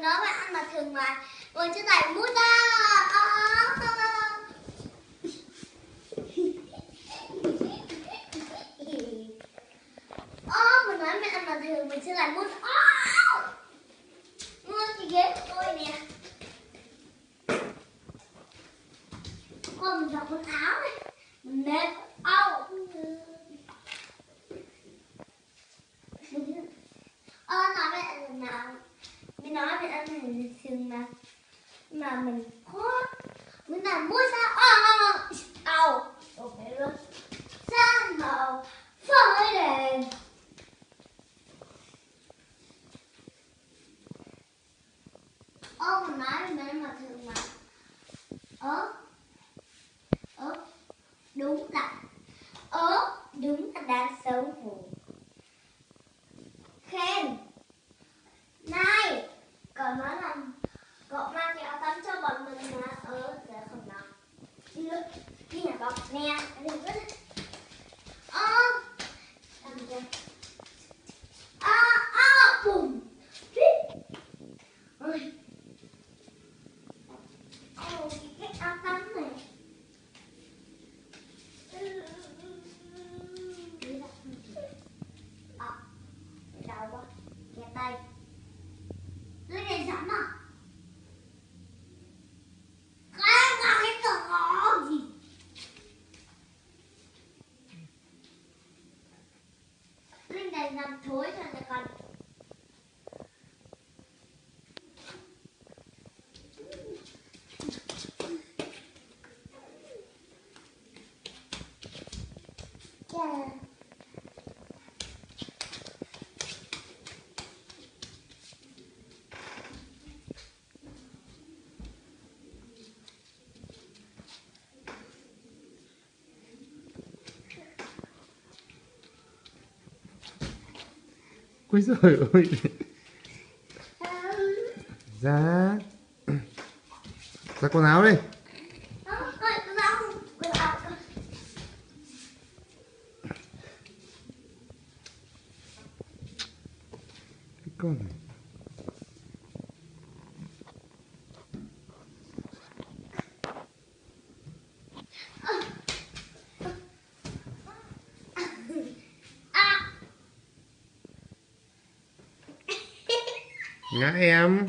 nói bạn ăn mà thường mà ngồi chưa tải mút ra. Mình nói mẹ ăn mà thường mình chưa tải mút. Mua cái ghế của tôi nè. Mình mặc quần áo này. Mình nếp. Nói mẹ lần nào mình nói mẹ ăn này thường mà mình khó mình làm mua sao ok luôn sang màu phơi đèn mình nói mình mà thường mà đúng là đang xấu hổ. Khen này, cậu nói là cậu mang cái áo tắm cho bọn mình mà sẽ không nào đi nhà cậu nè đừng có làm gì bùm ôi cái áo tắm này đau quá kẹt tay lấy này sẵn à cái cỏ gì lên này nằm thối rồi lại còn Ôi giời ơi. Ra quần áo đi. Cái con này. Ngã em.